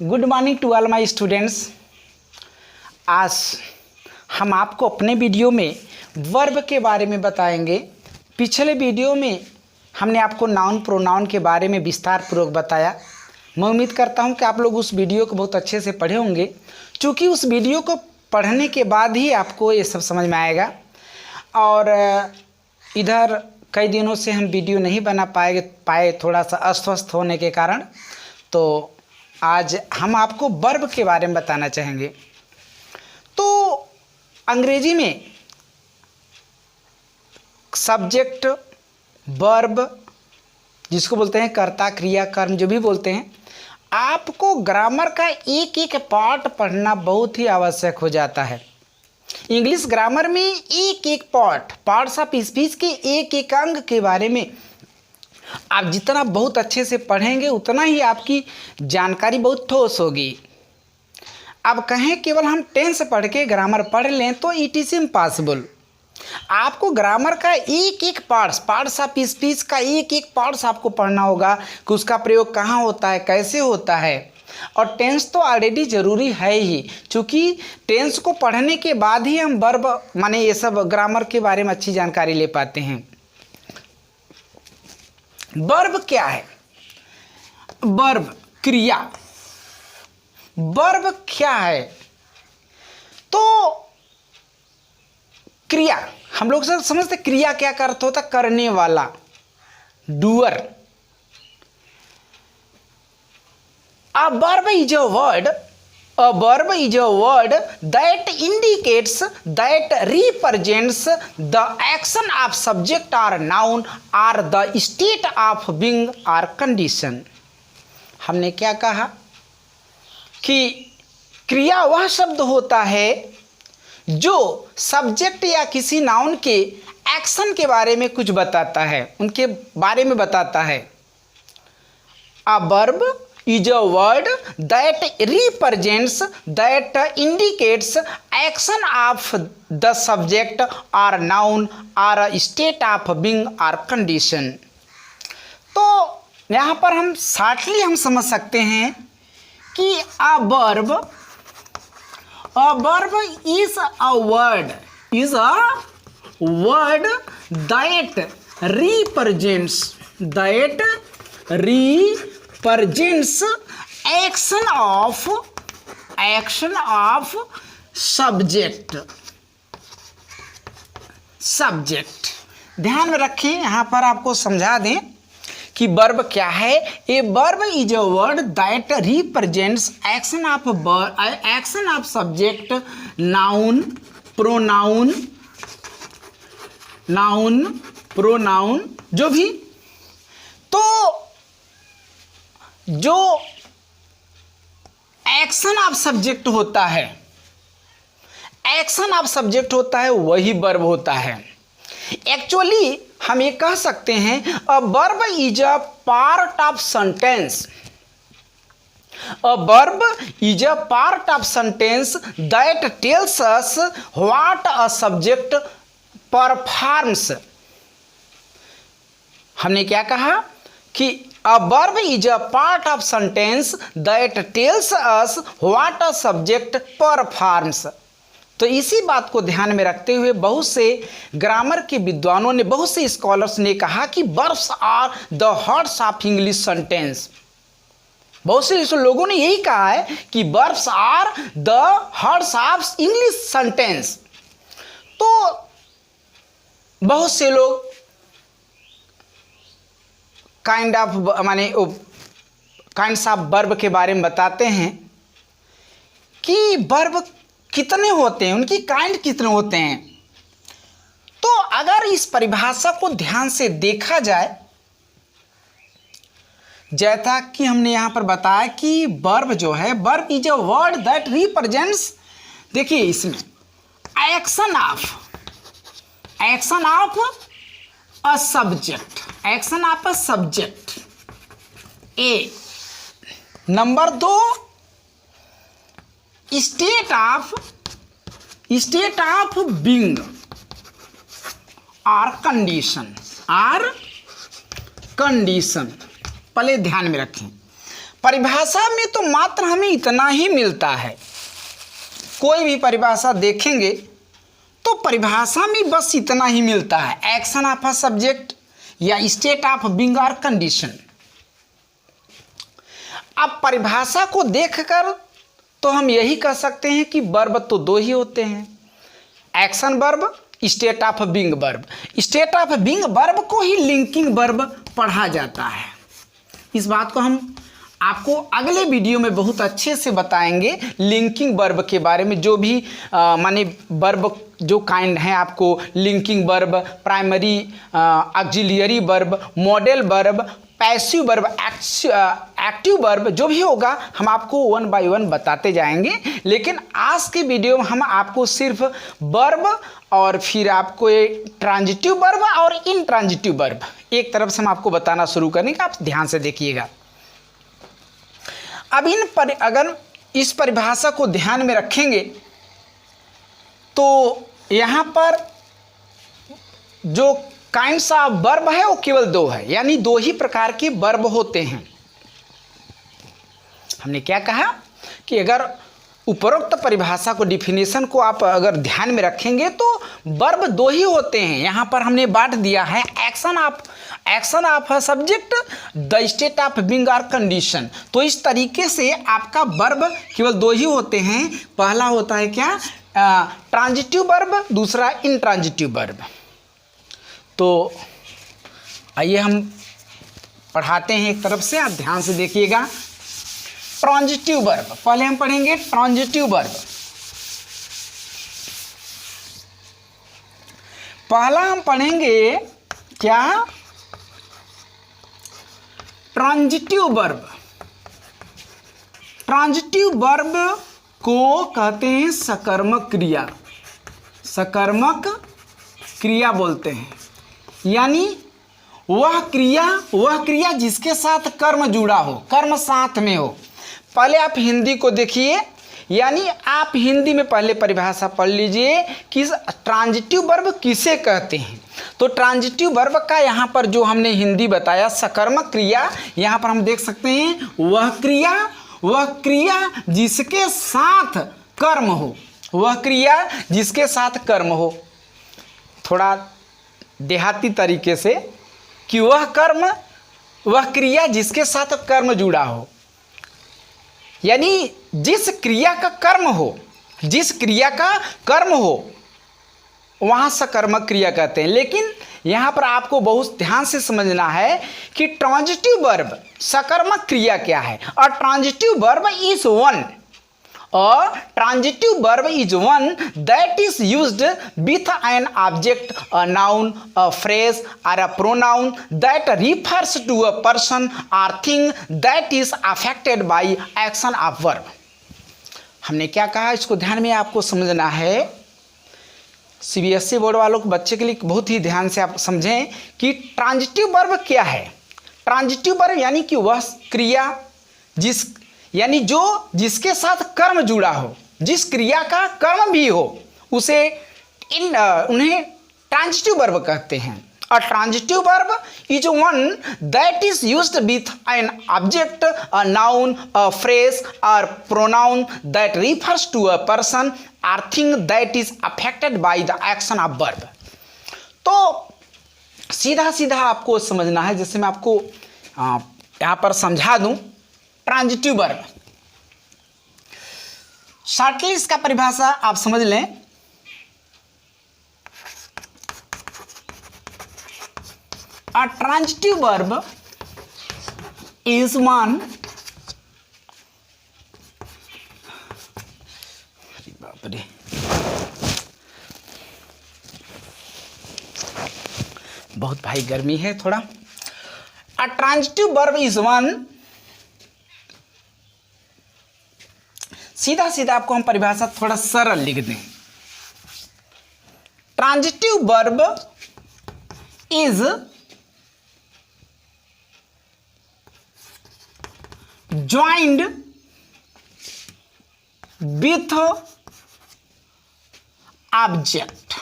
Good morning to all my students. आज हम आपको अपने वीडियो में वर्ब के बारे में बताएंगे। पिछले वीडियो में हमने आपको नाउन प्रोनाउन के बारे में विस्तार पूर्वक बताया। मैं उम्मीद करता हूं कि आप लोग उस वीडियो को बहुत अच्छे से पढ़े होंगे, क्योंकि उस वीडियो को पढ़ने के बाद ही आपको ये सब समझ में आएगा। और इधर कई दिनों से हम वीडियो नहीं बना पाए थोड़ा सा अस्वस्थ होने के कारण। तो आज हम आपको वर्ब के बारे में बताना चाहेंगे। तो अंग्रेजी में सब्जेक्ट, वर्ब, जिसको बोलते हैं कर्ता, क्रिया, कर्म, जो भी बोलते हैं, आपको ग्रामर का एक एक पार्ट पढ़ना बहुत ही आवश्यक हो जाता है। इंग्लिश ग्रामर में एक एक पार्ट्स ऑफ स्पीच के एक एक अंग के बारे में आप जितना बहुत अच्छे से पढ़ेंगे उतना ही आपकी जानकारी बहुत ठोस होगी। अब कहें केवल हम टेंस पढ़ के ग्रामर पढ़ लें तो इट इज़ इम्पॉसिबल। आपको ग्रामर का एक एक पार्ट्स ऑफ स्पीच का एक एक पार्ट्स आपको पढ़ना होगा कि उसका प्रयोग कहाँ होता है, कैसे होता है। और टेंस तो ऑलरेडी ज़रूरी है ही, क्योंकि टेंस को पढ़ने के बाद ही हम वर्ब माने ये सब ग्रामर के बारे में अच्छी जानकारी ले पाते हैं। वर्ब क्या है? वर्ब क्रिया। वर्ब क्या है? तो क्रिया हम लोग सब समझते क्रिया क्या का अर्थ होता? करने वाला, doer. A verb is a word. A verb is a word that indicates, that represents the action of subject or noun or the state of being or condition. हमने क्या कहा कि क्रिया वह शब्द होता है जो सब्जेक्ट या किसी नाउन के एक्शन के बारे में कुछ बताता है, उनके बारे में बताता है। A verb is a word that represents, that indicates action of the subject or noun or a state of being or condition. तो यहाँ पर हम शॉर्टली हम समझ सकते हैं कि a verb is a word that represents action of subject। ध्यान में रखें, यहाँ पर आपको समझा दें कि वर्ब क्या है। A verb is a word that represents action of subject, noun, pronoun, जो भी। तो जो एक्शन ऑफ सब्जेक्ट होता है, वही वर्ब होता है। एक्चुअली हम ये कह सकते हैं a verb is a part of sentence. A verb is a part of sentence that tells us what a subject performs। हमने क्या कहा कि a verb is a part of sentence that tells us what a subject performs। तो इसी बात को ध्यान में रखते हुए बहुत से ग्रामर के विद्वानों ने, बहुत से स्कॉलर्स ने कहा कि verbs are the hearts of English sentence. बहुत से लोगों ने यही कहा है कि verbs are the hearts of English sentence. तो बहुत से लोग काइंड्स ऑफ वर्ब के बारे में बताते हैं कि वर्ब कितने होते हैं, उनकी काइंड कितने होते हैं। तो अगर इस परिभाषा को ध्यान से देखा जाए, जैसा कि हमने यहां पर बताया कि वर्ब जो है, verb is a word that represents, देखिए इसमें action of a subject, A. Number 2, state of being और कंडीशन, पहले ध्यान में रखें। परिभाषा में तो मात्र हमें इतना ही मिलता है। कोई भी परिभाषा देखेंगे तो परिभाषा में बस इतना ही मिलता है, एक्शन ऑफ अ सब्जेक्ट या स्टेट ऑफ बीइंग और कंडीशन। अब परिभाषा को देखकर तो हम यही कह सकते हैं कि वर्ब तो दो ही होते हैं, action verb, state of being verb. State of being verb को ही लिंकिंग वर्ब पढ़ा जाता है। इस बात को हम आपको अगले वीडियो में बहुत अच्छे से बताएंगे, लिंकिंग वर्ब के बारे में। जो भी माने वर्ब जो काइंड हैं, आपको linking verb, primary auxiliary verb, modal verb, passive verb, active verb, जो भी होगा हम आपको वन बाय वन बताते जाएंगे। लेकिन आज के वीडियो में हम आपको सिर्फ वर्ब और फिर आपको ट्रांजिटिव वर्ब और इनट्रांजिटिव वर्ब एक तरफ से हम आपको बताना शुरू करेंगे। आप ध्यान से देखिएगा। अब अगर इस परिभाषा को ध्यान में रखेंगे तो यहाँ पर जो काइंड्स ऑफ वर्ब है वो केवल दो है, यानी दो ही प्रकार के वर्ब होते हैं। हमने क्या कहा कि अगर उपरोक्त परिभाषा को, डिफिनेशन को आप अगर ध्यान में रखेंगे तो वर्ब दो ही होते हैं। यहाँ पर हमने बांट दिया है action of a subject, the state of being और कंडीशन। तो इस तरीके से आपका वर्ब केवल दो ही होते हैं। पहला होता है क्या, ट्रांजिटिव वर्ब, दूसरा इनट्रांजिटिव वर्ब। तो आइए हम पढ़ाते हैं एक तरफ से, आप ध्यान से देखिएगा। ट्रांजिटिव वर्ब, पहले हम पढ़ेंगे ट्रांजिटिव वर्ब। पहला हम पढ़ेंगे क्या, ट्रांजिटिव वर्ब। ट्रांजिटिव वर्ब को कहते हैं सकर्मक क्रिया, सकर्मक क्रिया बोलते हैं। यानी वह क्रिया जिसके साथ कर्म जुड़ा हो, कर्म साथ में हो। पहले आप हिंदी को देखिए, यानी आप हिंदी में पहले परिभाषा पढ़ लीजिए कि ट्रांजिटिव वर्ब किसे कहते हैं। तो ट्रांजिटिव वर्ब का यहाँ पर जो हमने हिंदी बताया, सकर्मक क्रिया, यहाँ पर हम देख सकते हैं वह क्रिया जिसके साथ कर्म हो, वह क्रिया जिसके साथ कर्म हो। थोड़ा देहाती तरीके से कि वह क्रिया जिसके साथ कर्म जुड़ा हो, यानी जिस क्रिया का कर्म हो वहाँ सकर्मक क्रिया कहते हैं। लेकिन यहाँ पर आपको बहुत ध्यान से समझना है कि ट्रांजिटिव वर्ब सकर्मक क्रिया क्या है। और ट्रांजिटिव वर्ब इज वन, और transitive verb is one that is used with an object, a noun, a phrase or a pronoun that refers to a person or thing that is affected by action of verb. हमने क्या कहा, इसको ध्यान में आपको समझना है। CBSE board वालों को, बच्चे के लिए बहुत ही ध्यान से आप समझें कि ट्रांजिटिव वर्ब क्या है। ट्रांजिटिव वर्ब यानी कि वह क्रिया जिसके साथ कर्म जुड़ा हो, जिस क्रिया का कर्म भी हो, उन्हें ट्रांजिटिव वर्ब कहते हैं। A transitive verb is one that is used with an object, a noun, a phrase or pronoun that refers to a person or thing that is affected by the action of verb। तो सीधा सीधा आपको समझना है, जैसे मैं आपको यहाँ पर समझा दूँ। ट्रांजिटिव वर्ब शॉर्टली इसका परिभाषा आप समझ लें। A transitive verb is one बहुत भाई गर्मी है थोड़ा। A transitive verb is one, सीधा सीधा आपको हम परिभाषा थोड़ा सरल लिख दें। Transitive verb is joined with object,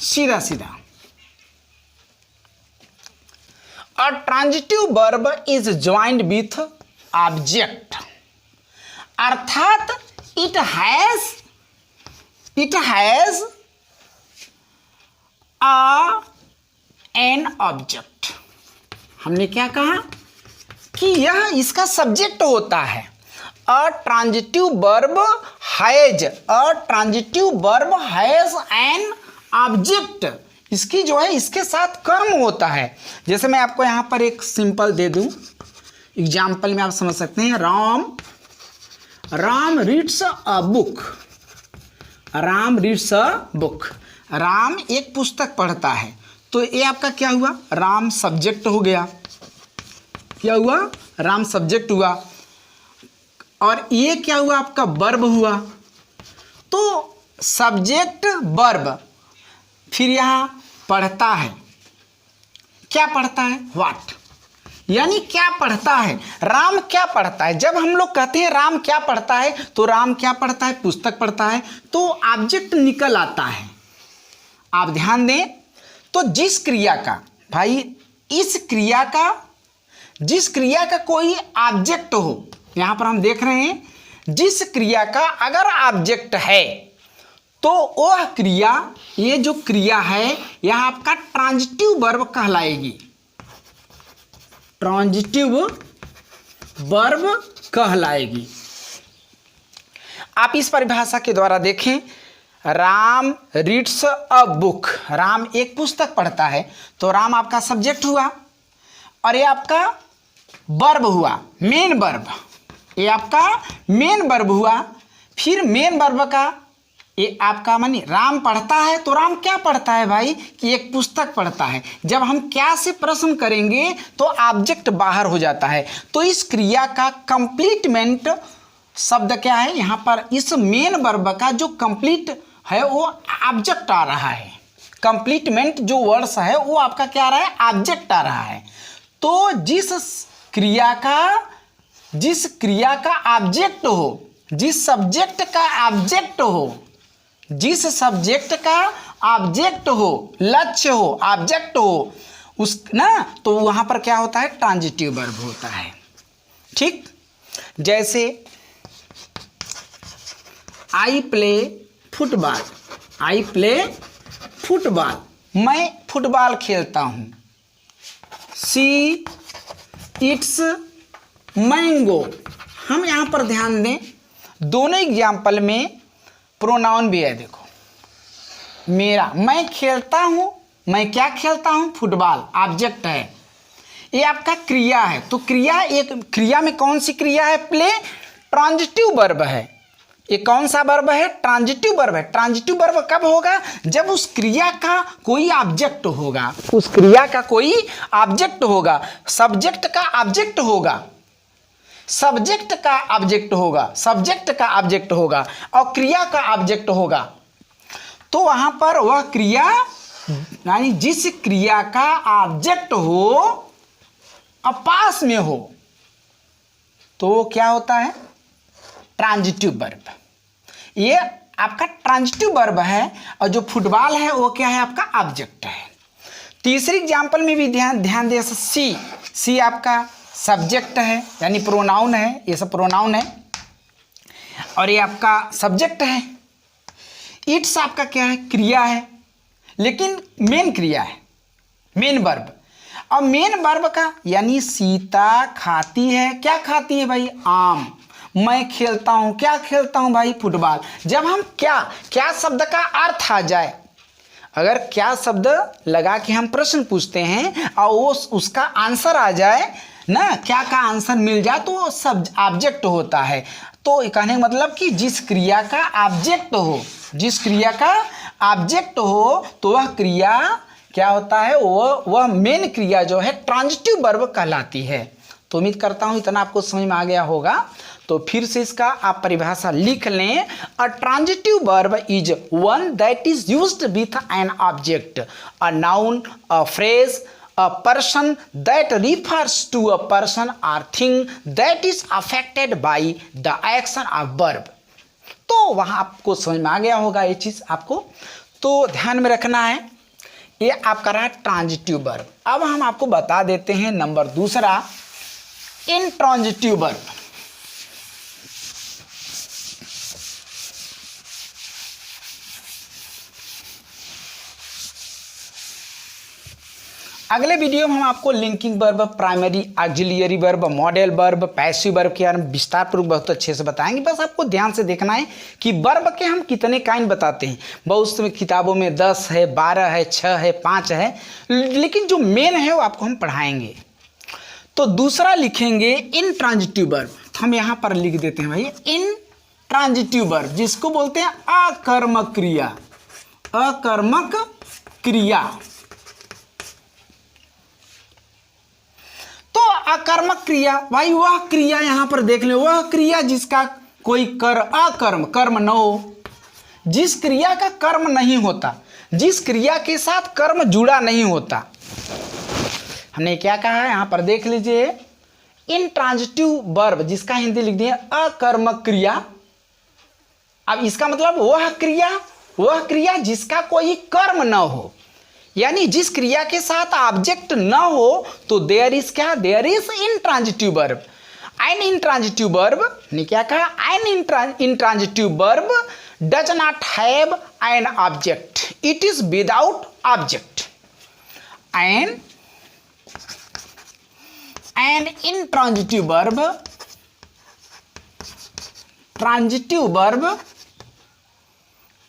सीधा सीधा। अ transitive verb is joined with object, अर्थात इट हैज एन ऑब्जेक्ट। हमने क्या कहा कि यह इसका सब्जेक्ट होता है। अ transitive verb has an object, इसकी जो है इसके साथ कर्म होता है। जैसे मैं आपको यहाँ पर एक सिंपल दे दूं, एग्जाम्पल में आप समझ सकते हैं। Ram reads a book, Ram reads a book, Ram एक पुस्तक पढ़ता है। तो ये आपका क्या हुआ, राम सब्जेक्ट हो गया। क्या हुआ, राम सब्जेक्ट हुआ। और ये क्या हुआ, आपका वर्ब हुआ। तो सब्जेक्ट वर्ब, फिर यहाँ पढ़ता है, क्या पढ़ता है, व्हाट, यानी क्या पढ़ता है, राम क्या पढ़ता है। जब हम लोग कहते हैं राम क्या पढ़ता है, तो राम क्या पढ़ता है, पुस्तक पढ़ता है, तो ऑब्जेक्ट निकल आता है। आप ध्यान दें, तो जिस क्रिया का, भाई इस क्रिया का, जिस क्रिया का कोई ऑब्जेक्ट हो, यहां पर हम देख रहे हैं, जिस क्रिया का अगर ऑब्जेक्ट है तो वह क्रिया, ये जो क्रिया है यह आपका ट्रांजिटिव वर्ब कहलाएगी, ट्रांजिटिव वर्ब कहलाएगी। आप इस परिभाषा के द्वारा देखें, Ram reads a book, Ram एक पुस्तक पढ़ता है, तो राम आपका सब्जेक्ट हुआ और ये आपका वर्ब हुआ, मेन वर्ब, ये आपका मेन वर्ब हुआ। फिर मेन वर्ब का ये आपका मानी राम पढ़ता है, तो राम क्या पढ़ता है भाई, कि एक पुस्तक पढ़ता है। जब हम क्या से प्रश्न करेंगे तो ऑब्जेक्ट बाहर हो जाता है। तो इस क्रिया का कंप्लीटमेंट शब्द क्या है, यहाँ पर इस मेन वर्ब का जो कंप्लीट है वो ऑब्जेक्ट आ रहा है। कंप्लीटमेंट जो वर्ड्स है वो आपका क्या आ रहा है, ऑब्जेक्ट आ रहा है। तो जिस क्रिया का ऑब्जेक्ट हो, जिस सब्जेक्ट का ऑब्जेक्ट हो, जिस सब्जेक्ट का ऑब्जेक्ट हो, लक्ष्य हो, ऑब्जेक्ट हो उस ना, तो वहां पर क्या होता है, ट्रांजिटिव वर्ब होता है। ठीक, जैसे I play football, I play football, मैं फुटबॉल खेलता हूं। सी इट्स मैंगो, हम यहां पर ध्यान दें, दोनों एग्जाम्पल में प्रोनाउन भी है। देखो, मेरा, मैं खेलता हूं, मैं क्या खेलता हूं, फुटबॉल, ऑब्जेक्ट है। ये आपका क्रिया है। तो क्रिया, एक क्रिया में कौन सी क्रिया है, प्ले, ट्रांजिटिव वर्ब है। ये कौन सा वर्ब है, ट्रांजिटिव वर्ब है। ट्रांजिटिव वर्ब कब होगा, जब उस क्रिया का कोई ऑब्जेक्ट होगा, उस क्रिया का कोई ऑब्जेक्ट होगा, सब्जेक्ट का ऑब्जेक्ट होगा, सब्जेक्ट का ऑब्जेक्ट होगा, सब्जेक्ट का ऑब्जेक्ट होगा और क्रिया का ऑब्जेक्ट होगा। तो वहां पर वह क्रिया, यानी जिस क्रिया का ऑब्जेक्ट हो और पास में हो, तो वो क्या होता है, ट्रांजिटिव वर्ब। ये आपका ट्रांजिटिव वर्ब है और जो फुटबॉल है वो क्या है, आपका ऑब्जेक्ट है। तीसरी एग्जांपल में भी ध्यान दे, सी आपका सब्जेक्ट है, यानी प्रोनाउन है, ये सब प्रोनाउन है और ये आपका सब्जेक्ट है। इट्स आपका क्या है, क्रिया है, लेकिन मेन क्रिया है, मेन वर्ब। और मेन वर्ब का, यानी सीता खाती है, क्या खाती है भाई, आम। मैं खेलता हूं, क्या खेलता हूं भाई, फुटबॉल। जब हम क्या शब्द का अर्थ आ जाए, अगर क्या शब्द लगा के हम प्रश्न पूछते हैं और वो उसका आंसर आ जाए ना, क्या का आंसर मिल जाए, तो वो सब ऑब्जेक्ट होता है। तो कहने का मतलब कि जिस क्रिया का ऑब्जेक्ट हो, जिस क्रिया का ऑब्जेक्ट हो, तो वह क्रिया क्या होता है, वह मेन क्रिया जो है ट्रांजिटिव वर्ब कहलाती है। तो उम्मीद करता हूं इतना आपको समझ में आ गया होगा। तो फिर से इसका आप परिभाषा लिख लें। अ transitive verb is one that is used with an object, a noun, a phrase, a person that refers to a person or thing that is affected by the action of verb। तो वहां आपको समझ में आ गया होगा ये चीज आपको। तो ध्यान में रखना है ये आपका रहा ट्रांजिटिव वर्ब। अब हम आपको बता देते हैं नंबर दूसरा, इंट्रांजिटिव वर्ब। अगले वीडियो में हम आपको linking verb, primary auxiliary verb, modal verb, passive verb के बारे में विस्तार पूर्वक बहुत अच्छे से बताएंगे। बस आपको ध्यान से देखना है कि वर्ब के हम कितने काइंड बताते हैं। बहुत से किताबों में 10 है, 12 है, 6 है, 5 है, लेकिन जो मेन है वो आपको हम पढ़ाएंगे। तो दूसरा लिखेंगे इंट्रांजिटिव वर्ब। हम यहाँ पर लिख देते हैं भाई इंट्रांजिटिव वर्ब, जिसको बोलते हैं अकर्मक क्रिया। अकर्मक क्रिया। तो अकर्मक क्रिया भाई वह क्रिया, यहां पर देख ले, वह क्रिया जिसका कोई कर्म न हो, जिस क्रिया का कर्म नहीं होता, जिस क्रिया के साथ कर्म जुड़ा नहीं होता। हमने क्या कहा है यहां पर देख लीजिए, इंट्रांजिटिव वर्ब जिसका हिंदी लिख दिए अकर्मक क्रिया। अब इसका मतलब वह क्रिया जिसका कोई कर्म न हो, यानी जिस क्रिया के साथ ऑब्जेक्ट न हो, तो देयर इज क्या, there is intransitive verb. An intransitive verb ने क्या कहा, an intransitive verb does not have an object, it is without object. An intransitive verb, transitive verb,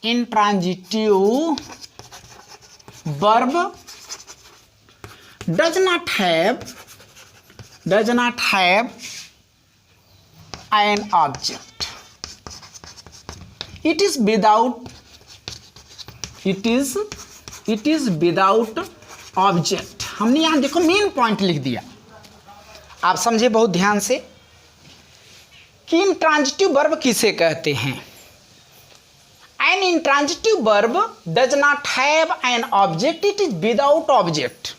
intransitive verb does not have an object, it is without object। हमने यहां देखो main point लिख दिया, आप समझे बहुत ध्यान से कि इंट्रांजिटिव वर्ब किसे कहते हैं। An intransitive verb does not have an object, it is without object।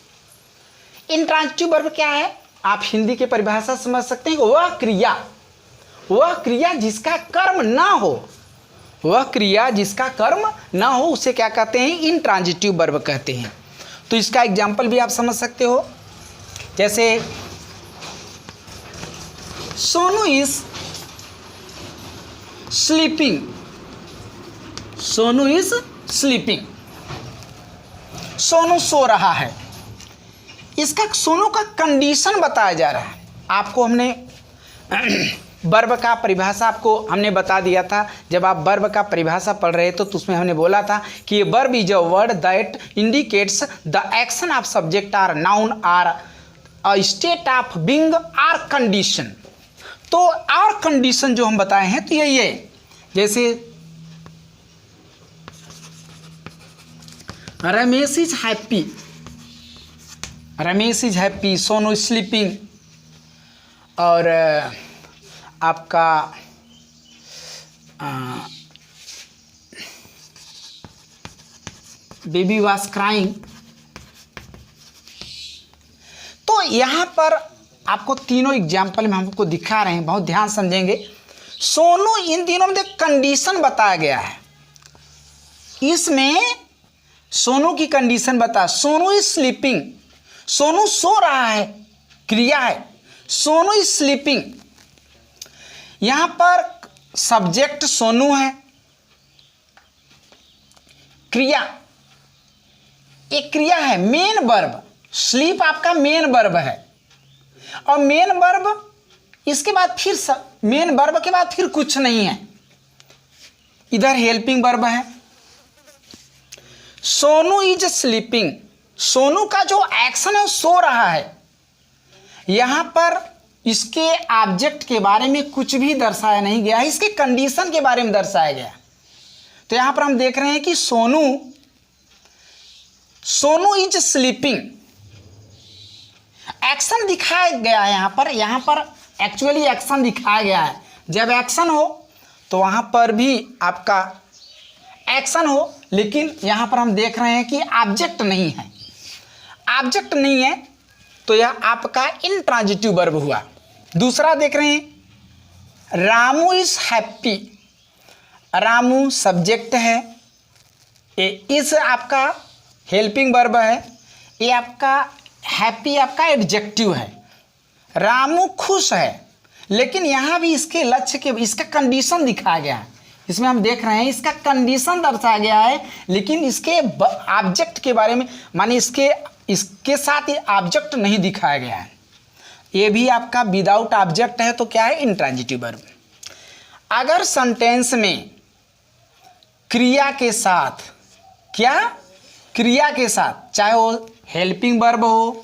Intransitive verb क्या है, आप हिंदी के परिभाषा समझ सकते हैं। वह क्रिया जिसका कर्म ना हो, वह क्रिया जिसका कर्म ना हो उसे क्या कहते हैं, इंट्रांजिटिव वर्ब कहते हैं। तो इसका एग्जाम्पल भी आप समझ सकते हो, जैसे Sonu is sleeping, Sonu is sleeping, Sonu सो रहा है। इसका सोनू का कंडीशन बताया जा रहा है। आपको हमने वर्ब का परिभाषा आपको हमने बता दिया था, जब आप वर्ब का परिभाषा पढ़ रहे तो उसमें हमने बोला था कि verb is a word that indicates the action of subject or noun or a state of being or condition. तो आर कंडीशन जो हम बताए हैं तो यही है, जैसे Ramesh is happy, Ramesh is happy, Sonu sleeping, और आपका बेबी वाज क्राइंग। तो यहाँ पर आपको तीनों एग्जाम्पल में हमको दिखा रहे हैं, बहुत ध्यान समझेंगे। सोनू, इन तीनों में कंडीशन बताया गया है। इसमें सोनू की कंडीशन बता, सोनू इज स्लीपिंग, सोनू सो रहा है, क्रिया है सोनू इज स्लीपिंग। यहां पर सब्जेक्ट सोनू है, क्रिया एक क्रिया है, मेन वर्ब, स्लीप आपका मेन वर्ब है, और मेन वर्ब इसके बाद फिर मेन वर्ब के बाद फिर कुछ नहीं है, इधर हेल्पिंग वर्ब है। सोनू इज स्लीपिंग, सोनू का जो एक्शन है वो सो रहा है। यहां पर इसके ऑब्जेक्ट के बारे में कुछ भी दर्शाया नहीं गया है, इसके कंडीशन के बारे में दर्शाया गया। तो यहां पर हम देख रहे हैं कि सोनू इज स्लीपिंग, एक्शन दिखाया गया है। यहां पर एक्चुअली एक्शन दिखाया गया है। जब एक्शन हो तो वहां पर भी आपका एक्शन हो, लेकिन यहां पर हम देख रहे हैं कि ऑब्जेक्ट नहीं है। ऑब्जेक्ट नहीं है तो यह आपका इंट्रांजिटिव वर्ब हुआ। दूसरा देख रहे हैं, Ramu is happy, Ramu subject है, इस आपका हेल्पिंग वर्ब है। ये आपका हैप्पी आपका एडजेक्टिव है। रामू खुश है, लेकिन यहाँ भी इसके लक्ष्य के इसका कंडीशन दिखाया गया है। इसमें हम देख रहे हैं इसका कंडीशन दर्शाया गया है, लेकिन इसके ऑब्जेक्ट के बारे में माने इसके साथ ये ऑब्जेक्ट नहीं दिखाया गया है। ये भी आपका विदाउट ऑब्जेक्ट है, तो क्या है, इंट्रांजिटिव वर्ब। अगर सेंटेंस में क्रिया के साथ, क्या, क्रिया के साथ, चाहे वो हेल्पिंग वर्ब हो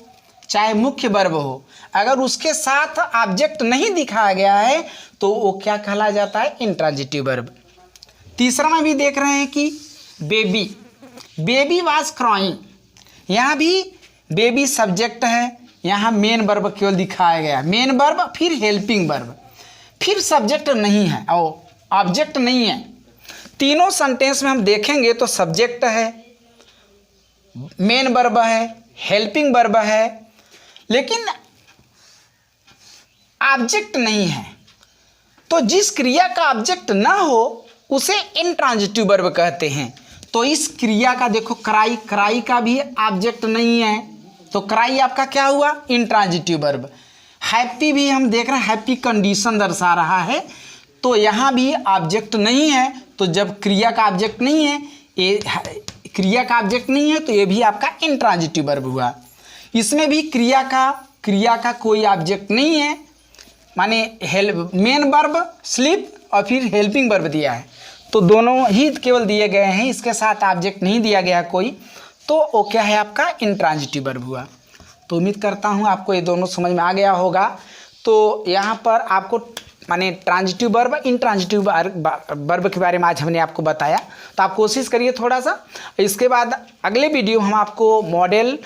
चाहे मुख्य वर्ब हो, अगर उसके साथ ऑब्जेक्ट नहीं दिखाया गया है तो वो क्या कहला जाता है, इंट्रांजिटिव वर्ब। तीसरा में भी देख रहे हैं कि बेबी वाज क्राइंग, यहाँ भी बेबी सब्जेक्ट है, यहाँ मेन वर्ब केवल दिखाया गया है। मेन वर्ब फिर हेल्पिंग वर्ब, फिर सब्जेक्ट नहीं है और ऑब्जेक्ट नहीं है। तीनों सेंटेंस में हम देखेंगे तो सब्जेक्ट है, मेन वर्ब है, हेल्पिंग वर्ब है, लेकिन ऑब्जेक्ट नहीं है। तो जिस क्रिया का ऑब्जेक्ट ना हो उसे इंट्रांजिटिव वर्ब कहते हैं। तो इस क्रिया का देखो, क्राई का भी ऑब्जेक्ट नहीं है, तो क्राई आपका क्या हुआ, इंट्रांजिटिव वर्ब। हैप्पी भी हम देख रहे हैं, हैप्पी कंडीशन दर्शा रहा है, तो यहाँ भी ऑब्जेक्ट नहीं है। तो जब क्रिया का ऑब्जेक्ट नहीं है, ये क्रिया का ऑब्जेक्ट नहीं है, तो ये भी आपका इंट्रांजिटिव वर्ब हुआ। इसमें भी क्रिया का कोई ऑब्जेक्ट नहीं है, माने मेन वर्ब स्लीप और फिर हेल्पिंग वर्ब दिया है, तो दोनों ही केवल दिए गए हैं, इसके साथ ऑब्जेक्ट नहीं दिया गया कोई, तो वो क्या है, आपका इंट्रांजिटिव वर्ब हुआ। तो उम्मीद करता हूँ आपको ये दोनों समझ में आ गया होगा। तो यहाँ पर आपको माने ट्रांजिटिव वर्ब, इंट्रांजिटिव वर्ब के बारे में आज हमने आपको बताया, तो आप कोशिश करिए थोड़ा सा। इसके बाद अगले वीडियो हम आपको मॉडल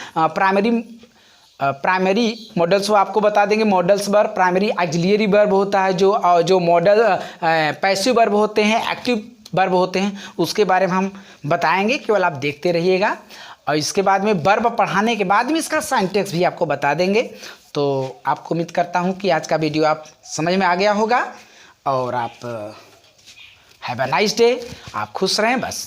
प्राइमरी मॉडल्स आपको बता देंगे। Models verb, primary auxiliary verb होता है, जो मॉडल पैसिव वर्ब होते हैं, एक्टिव वर्ब होते हैं, उसके बारे में हम बताएंगे, केवल आप देखते रहिएगा। और इसके बाद में वर्ब पढ़ाने के बाद में इसका सिंटैक्स भी आपको बता देंगे। तो आपको उम्मीद करता हूँ कि आज का वीडियो आप समझ में आ गया होगा, और आप हैव अ नाइस डे, आप खुश रहें बस।